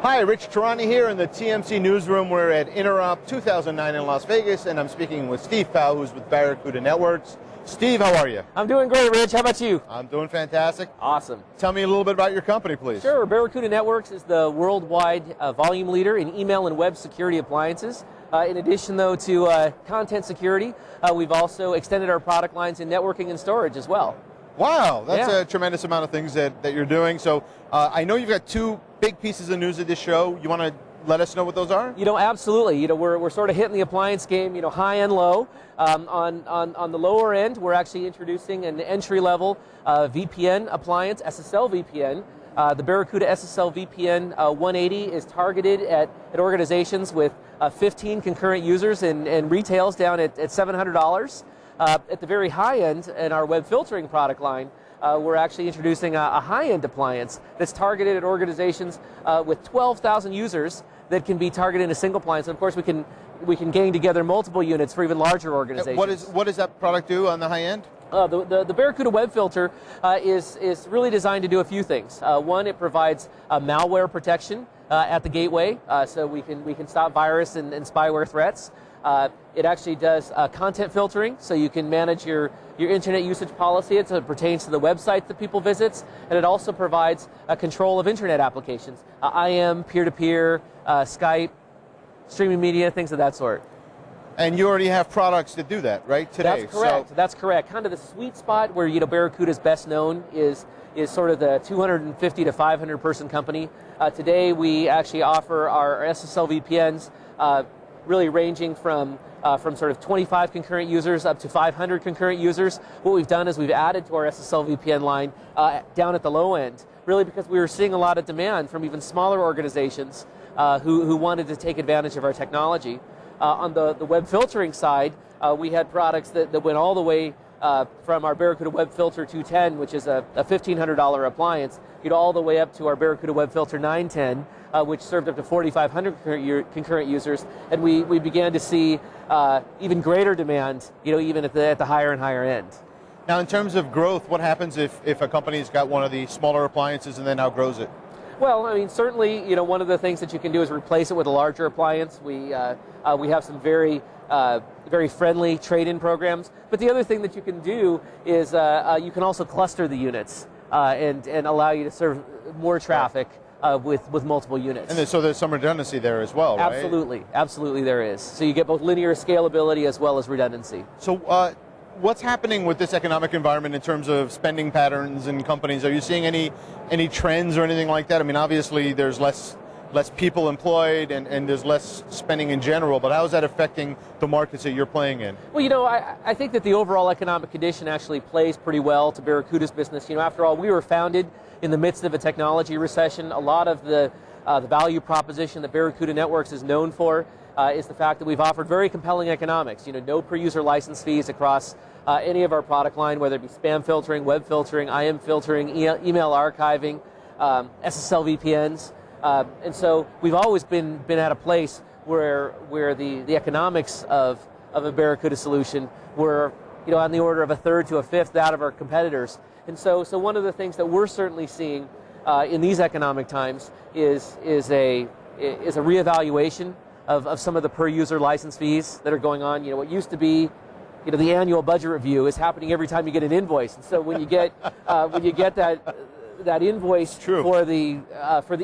Hi, Rich Tehrani here in the TMC newsroom. We're at Interop 2009 in Las Vegas, and I'm speaking with Steve Powell, who's with Barracuda Networks. Steve, how are you? I'm doing great, Rich. How about you? I'm doing fantastic. Awesome. Tell me a little bit about your company, please. Sure. Barracuda Networks is the worldwide volume leader in email and web security appliances. In addition, though, to content security, we've also extended our product lines in networking and storage as well. Wow, that's a tremendous amount of things that you're doing. So I know you've got two big pieces of news at this show. You want to let us know what those are? Absolutely. We're sort of hitting the appliance game, high and low. On the lower end, we're actually introducing an entry-level VPN appliance, SSL VPN. The Barracuda SSL VPN 180 is targeted at organizations with 15 concurrent users and retails down at $700. At the very high end, in our web filtering product line, we're actually introducing a high-end appliance that's targeted at organizations with 12,000 users that can be targeted in a single appliance. And of course, we can gang together multiple units for even larger organizations. What does that product do on the high end? The Barracuda web filter is really designed to do a few things. One, it provides malware protection at the gateway, so we can stop virus and spyware threats. It actually does content filtering, so you can manage your internet usage policy as it pertains to the websites that people visit, and it also provides control of internet applications, IM, peer-to-peer, Skype, streaming media, things of that sort. And you already have products that do that, right, today? That's correct. That's correct. Kind of the sweet spot where Barracuda's best known is sort of the 250 to 500 person company. Today we actually offer our SSL VPNs, really ranging from sort of 25 concurrent users up to 500 concurrent users. What we've done is we've added to our SSL VPN line down at the low end, really because we were seeing a lot of demand from even smaller organizations who wanted to take advantage of our technology. On the web filtering side, we had products that went all the way from our Barracuda Web Filter 210, which is a $1,500 appliance, all the way up to our Barracuda Web Filter 910, which served up to 4,500 concurrent users, and we began to see even greater demand, even at the higher and higher end. Now, in terms of growth, what happens if a company's got one of the smaller appliances and then outgrows it? Well, I mean, certainly, one of the things that you can do is replace it with a larger appliance. We have some very friendly trade-in programs. But the other thing that you can do is you can also cluster the units and allow you to serve more traffic with multiple units. And so there's some redundancy there as well, right? Absolutely there is. So you get both linear scalability as well as redundancy. So what's happening with this economic environment in terms of spending patterns in companies? Are you seeing any trends or anything like that? I mean, obviously there's less people employed and there's less spending in general, but how is that affecting the markets that you're playing in? Well, I think that the overall economic condition actually plays pretty well to Barracuda's business. After all, we were founded in the midst of a technology recession. A lot of the value proposition that Barracuda Networks is known for is the fact that we've offered very compelling economics. No per-user license fees across any of our product line, whether it be spam filtering, web filtering, IM filtering, email archiving, SSL VPNs. And so we've always been at a place where the economics of a Barracuda solution were on the order of a third to a fifth that of our competitors. And so one of the things that we're certainly seeing in these economic times is a reevaluation of some of the per-user license fees that are going on. What used to be the annual budget review is happening every time you get an invoice. And so when you get that invoice for the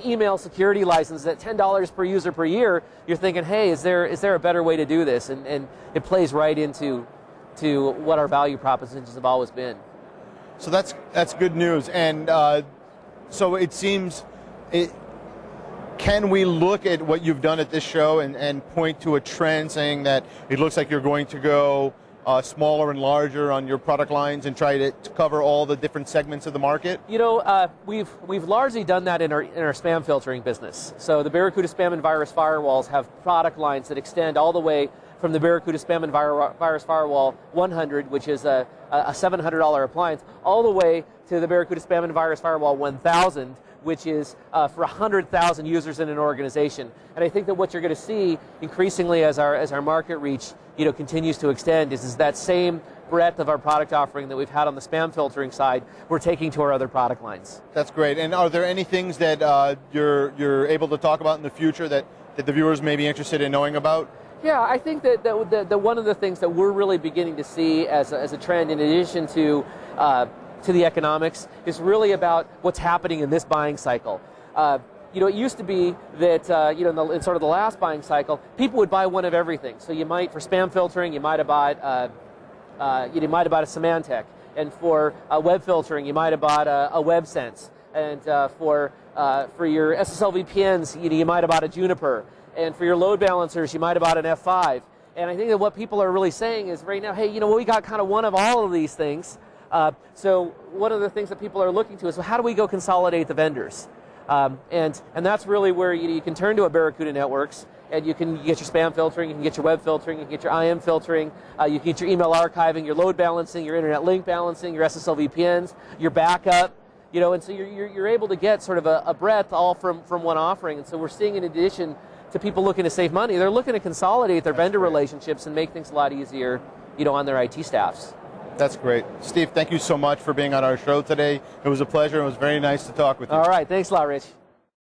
email security license at $10 per user per year, you're thinking, hey, is there a better way to do this? And it plays right into what our value propositions have always been. So that's good news. And so it seems, can we look at what you've done at this show and point to a trend saying that it looks like you're going to go smaller and larger on your product lines and try to cover all the different segments of the market? We've largely done that in our spam filtering business. So the Barracuda Spam and Virus Firewalls have product lines that extend all the way from the Barracuda Spam and Virus Firewall 100, which is a $700 appliance, all the way to the Barracuda Spam and Virus Firewall 1000, which is for 100,000 users in an organization. And I think that what you're going to see increasingly as our market reach continues to extend is that same breadth of our product offering that we've had on the spam filtering side, we're taking to our other product lines. That's great. And are there any things that you're able to talk about in the future that the viewers may be interested in knowing about? Yeah, I think that one of the things that we're really beginning to see as a trend, in addition to the economics, is really about what's happening in this buying cycle. It used to be that in sort of the last buying cycle, people would buy one of everything. So you might, for spam filtering, you might have bought a Symantec, and for web filtering, you might have bought a WebSense, and for your SSL VPNs, you might have bought a Juniper, and for your load balancers, you might have bought an F5. And I think that what people are really saying is right now, hey, we got kind of one of all of these things. So one of the things that people are looking to is, well, how do we go consolidate the vendors? And that's really where you can turn to a Barracuda Networks, and you can get your spam filtering, you can get your web filtering, you can get your IM filtering, you can get your email archiving, your load balancing, your internet link balancing, your SSL VPNs, your backup, and so you're able to get sort of a breadth all from one offering. And so we're seeing, in addition to people looking to save money, they're looking to consolidate their vendor relationships and make things a lot easier, on their IT staffs. That's great. Steve, thank you so much for being on our show today. It was a pleasure. It was very nice to talk with you. All right. Thanks a lot, Rich.